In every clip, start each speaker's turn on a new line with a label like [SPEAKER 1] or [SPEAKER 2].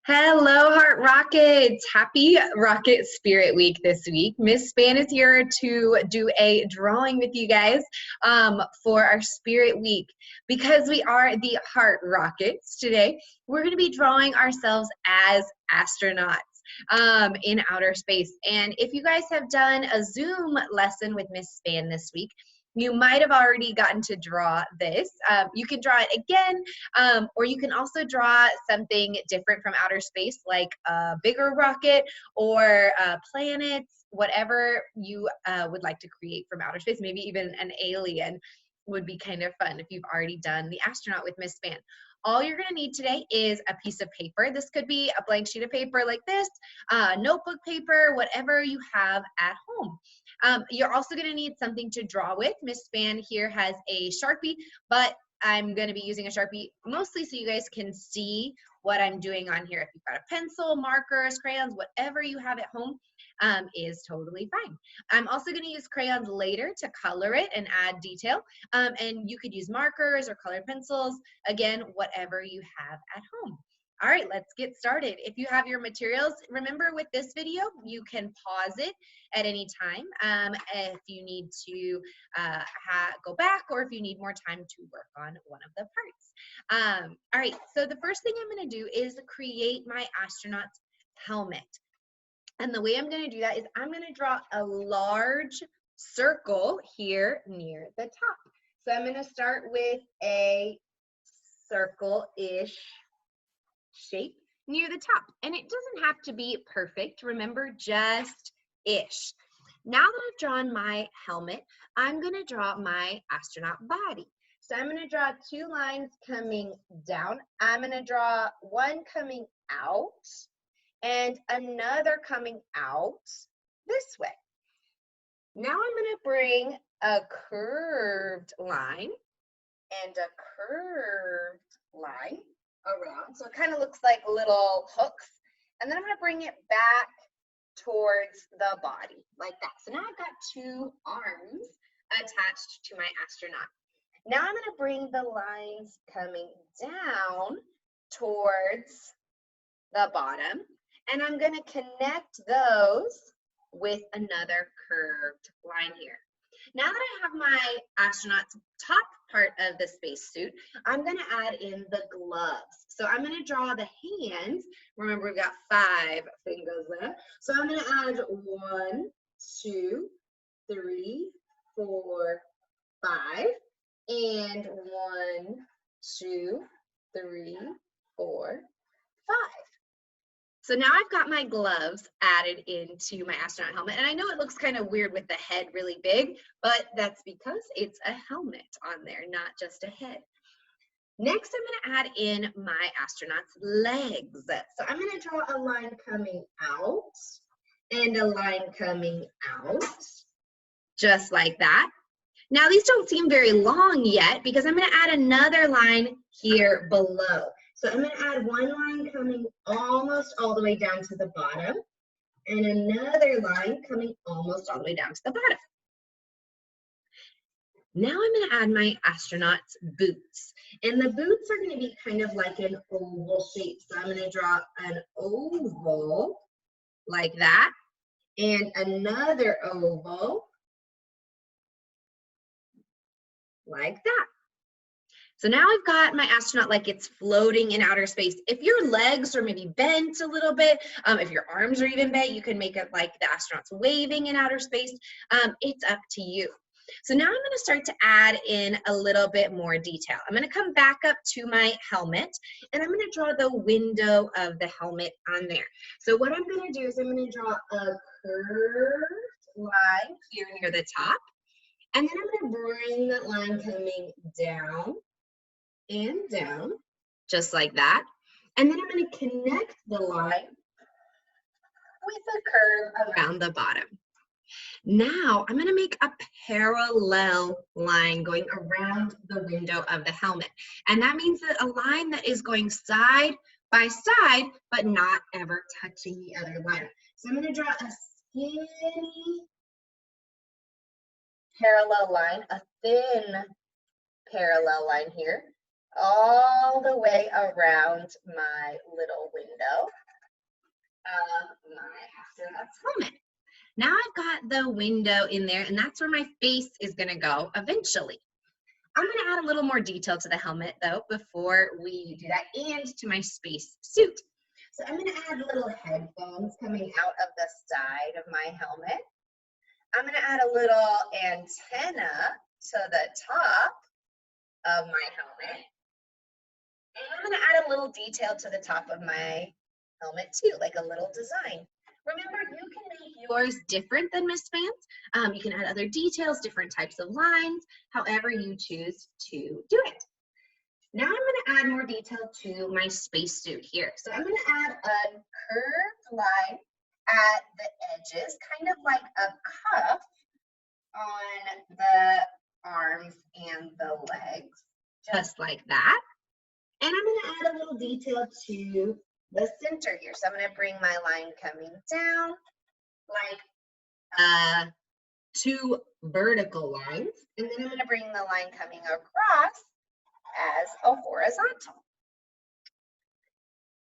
[SPEAKER 1] Hello, Heart Rockets. Happy Rocket Spirit Week this week. Miss Spann is here to do a drawing with you guys for our Spirit Week. Because we are the Heart Rockets today, we're going to be drawing ourselves as astronauts in outer space. And if you guys have done a Zoom lesson with Miss Spann this week, you might have already gotten to draw this. You can draw it again, or you can also draw something different from outer space, like a bigger rocket or planets, whatever you would like to create from outer space. Maybe even an alien would be kind of fun if you've already done the astronaut with Miss Spann. All you're going to need today is a piece of paper. This could be a blank sheet of paper like this, notebook paper, whatever you have at home. You're also going to need something to draw with. Miss Spann here has a Sharpie, but I'm going to be using a Sharpie mostly so you guys can see what I'm doing on here. If you've got a pencil, markers, crayons, whatever you have at home is totally fine. I'm also going to use crayons later to color it and add detail. And you could use markers or colored pencils, again, whatever you have at home. All right, let's get started. If you have your materials, remember with this video, you can pause it at any time if you need to go back or if you need more time to work on one of the parts. All right, so the first thing I'm going to do is create my astronaut's helmet. And the way I'm going to do that is I'm going to draw a large circle here near the top. So I'm going to start with a circle-ish shape near the top. And it doesn't have to be perfect. Remember, just ish. Now that I've drawn my helmet, I'm going to draw my astronaut body. So I'm going to draw two lines coming down. I'm going to draw one coming out and another coming out this way. Now I'm going to bring a curved line and a curved line around. So it kind of looks like little hooks. And then I'm going to bring it back towards the body like that. So now I've got two arms attached to my astronaut. Now I'm going to bring the lines coming down towards the bottom. And I'm going to connect those with another curved line here. Now that I have my astronaut's top part of the spacesuit, I'm going to add in the gloves. So I'm going to draw the hands. Remember, we've got 5 fingers there. So I'm going to add 1, 2, 3, 4, 5, and 1, 2, 3, 4, 5. So now I've got my gloves added into my astronaut helmet. And I know it looks kind of weird with the head really big, but that's because it's a helmet on there, not just a head. Next, I'm going to add in my astronaut's legs. So I'm going to draw a line coming out and a line coming out, just like that. Now, these don't seem very long yet because I'm going to add another line here below. So I'm going to add one line coming almost all the way down to the bottom and another line coming almost all the way down to the bottom. Now I'm going to add my astronaut's boots. And the boots are going to be kind of like an oval shape. So I'm going to draw an oval like that and another oval like that. So now I've got my astronaut like it's floating in outer space. If your legs are maybe bent a little bit, if your arms are even bent, you can make it like the astronaut's waving in outer space. It's up to you. So now I'm going to start to add in a little bit more detail. I'm going to come back up to my helmet and I'm going to draw the window of the helmet on there. So what I'm going to do is I'm going to draw a curved line here near the top. And then I'm going to bring that line coming down and down, just like that. And then I'm going to connect the line with a curve around the bottom. Now I'm going to make a parallel line going around the window of the helmet. And that means that a line that is going side by side, but not ever touching the other line. So I'm going to draw a skinny parallel line, a thin parallel line here, all the way around my little window of my astronaut's helmet. Now I've got the window in there, and that's where my face is going to go eventually. I'm going to add a little more detail to the helmet, though, before we do that, and to my space suit. So I'm going to add little headphones coming out of the side of my helmet. I'm going to add a little antenna to the top of my helmet. And I'm going to add a little detail to the top of my helmet, too, like a little design. Remember, you can make yours different than Miss Spann's. You can add other details, different types of lines, however you choose to do it. Now I'm going to add more detail to my spacesuit here. So I'm going to add a curved line at the edges, kind of like a cuff on the arms and the legs, just like that. And I'm going to add a little detail to the center here. So I'm going to bring my line coming down like two vertical lines. And then I'm going to bring the line coming across as a horizontal.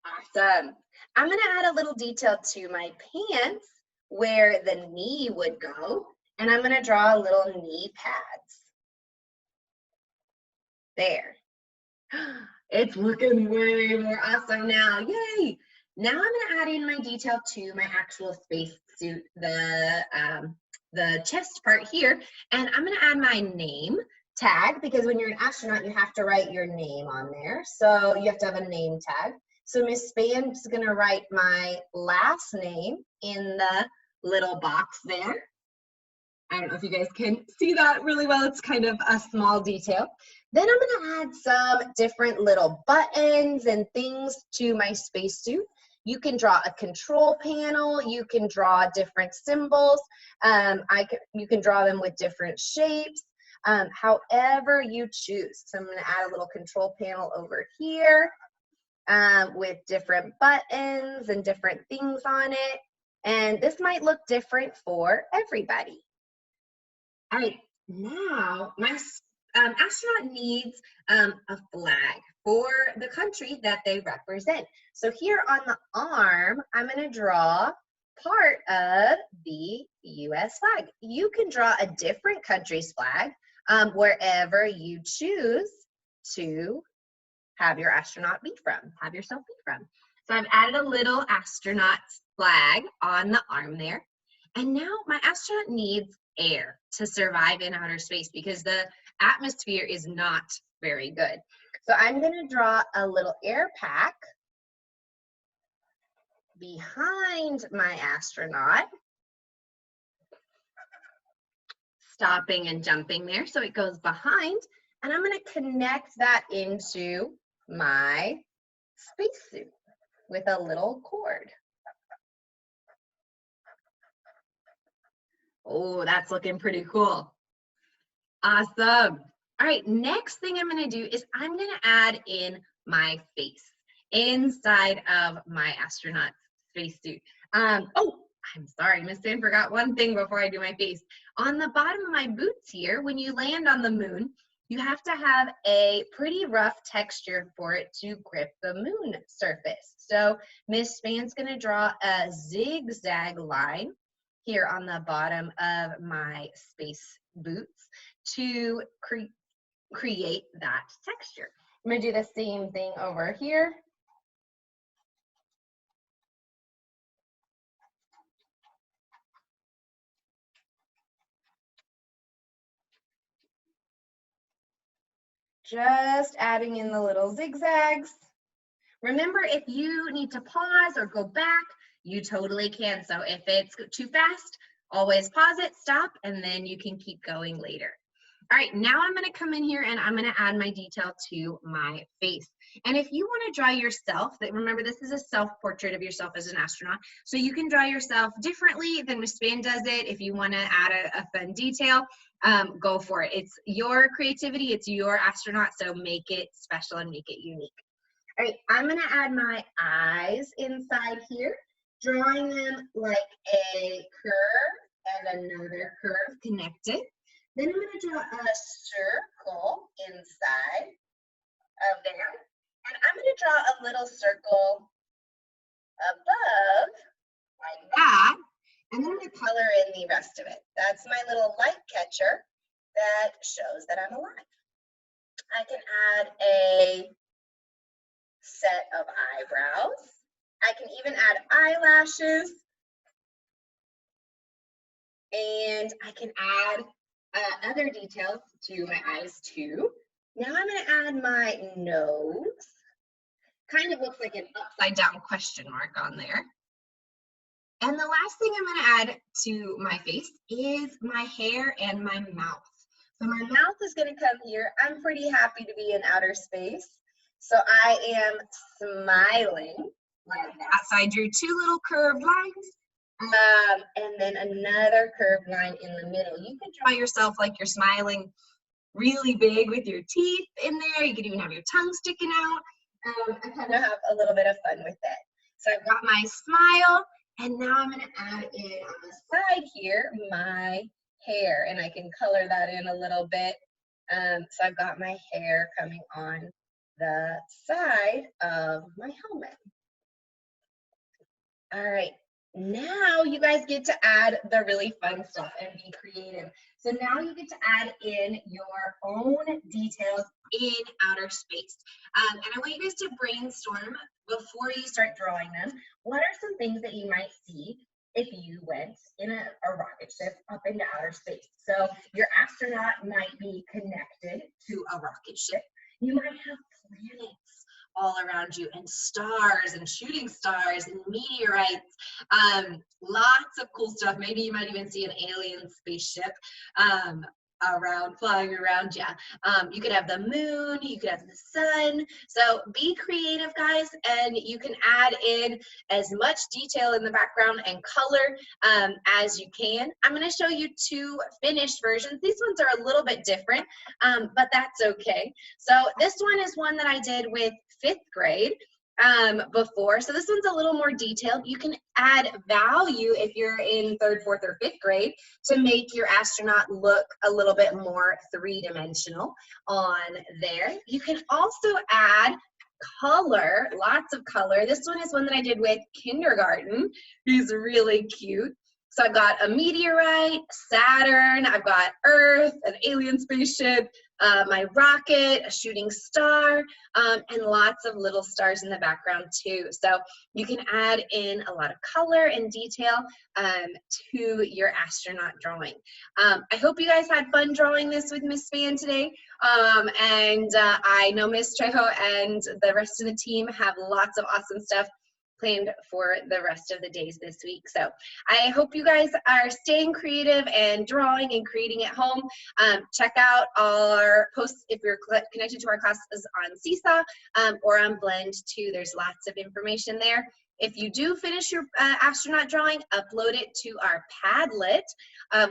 [SPEAKER 1] Awesome. I'm going to add a little detail to my pants where the knee would go. And I'm going to draw little knee pads. There. It's looking way more awesome now. Yay! Now I'm going to add in my detail to my actual space suit, the chest part here, and I'm going to add my name tag, because when you're an astronaut, you have to write your name on there. So you have to have a name tag. So Miss Spann is going to write my last name in the little box there. I don't know if you guys can see that really well. It's kind of a small detail. Then I'm going to add some different little buttons and things to my spacesuit. You can draw a control panel. You can draw different symbols. You can draw them with different shapes, however you choose. So I'm going to add a little control panel over here with different buttons and different things on it. And this might look different for everybody. All right, now my astronaut needs a flag for the country that they represent. So here on the arm, I'm going to draw part of the U.S. flag. You can draw a different country's flag wherever you choose to have your astronaut be from, have yourself be from. So I've added a little astronaut flag on the arm there. And now my astronaut needs air to survive in outer space because the atmosphere is not very good. So I'm going to draw a little air pack behind my astronaut, stopping and jumping there. So it goes behind, and I'm going to connect that into my spacesuit with a little cord. Oh, that's looking pretty cool. Awesome. All right, next thing I'm going to do is I'm going to add in my face inside of my astronaut spacesuit. Oh, I'm sorry, Miss Spann forgot one thing before I do my face. On the bottom of my boots here, when you land on the moon, you have to have a pretty rough texture for it to grip the moon surface. So Miss Spann's going to draw a zigzag line here on the bottom of my space boots to create that texture. I'm going to do the same thing over here. Just adding in the little zigzags. Remember, if you need to pause or go back, you totally can. So if it's too fast, always pause it, stop, and then you can keep going later. All right, now I'm going to come in here and I'm going to add my detail to my face. And if you want to draw yourself, remember this is a self-portrait of yourself as an astronaut, so you can draw yourself differently than Miss Spann does it. If you want to add a fun detail, go for it. It's your creativity, it's your astronaut, so make it special and make it unique. All right, I'm going to add my eyes inside here, drawing them like a curve and another curve connected. Then I'm going to draw a circle inside of there. And I'm going to draw a little circle above like that. And then I'm going to color in the rest of it. That's my little light catcher that shows that I'm alive. I can add a set of eyebrows. I can even add eyelashes. And I can add other details to my eyes too. Now I'm going to add my nose. Kind of looks like an upside down question mark on there. And the last thing I'm going to add to my face is my hair and my mouth. So my mouth is going to come here. I'm pretty happy to be in outer space. So I am smiling like that. So I drew two little curved lines. And then another curved line in the middle. You could draw yourself like you're smiling really big with your teeth in there. You could even have your tongue sticking out. I kind of have a little bit of fun with it. So I've got my smile, and now I'm going to add in on the side here my hair, and I can color that in a little bit. So I've got my hair coming on the side of my helmet. All right. Now you guys get to add the really fun stuff and be creative. So now you get to add in your own details in outer space. And I want you guys to brainstorm before you start drawing them. What are some things that you might see if you went in a rocket ship up into outer space? So your astronaut might be connected to a rocket ship. You might have planets all around you, and stars and shooting stars and meteorites, lots of cool stuff. Maybe you might even see an alien spaceship flying around you. You could have the moon, you could have the sun. So be creative, guys, and you can add in as much detail in the background and color as you can. I'm going to show you two finished versions. These ones are a little bit different, but that's okay. So this one is one that I did with 5th grade before. So this one's a little more detailed. You can add value if you're in 3rd, 4th, or 5th grade to make your astronaut look a little bit more three-dimensional on there. You can also add color, lots of color. This one is one that I did with kindergarten. He's really cute. So I've got a meteorite, Saturn, I've got Earth, an alien spaceship, my rocket, a shooting star, and lots of little stars in the background too. So you can add in a lot of color and detail to your astronaut drawing. I hope you guys had fun drawing this with Miss Spann today. I know Miss Trejo and the rest of the team have lots of awesome stuff planned for the rest of the days this week. So I hope you guys are staying creative and drawing and creating at home. Check out our posts if you're connected to our classes on Seesaw or on Blend too. There's lots of information there. If you do finish your astronaut drawing, upload it to our Padlet,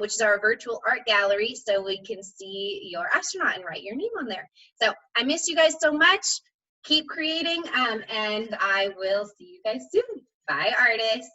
[SPEAKER 1] which is our virtual art gallery, so we can see your astronaut and write your name on there. So I miss you guys so much. Keep creating, and I will see you guys soon. Bye, artists.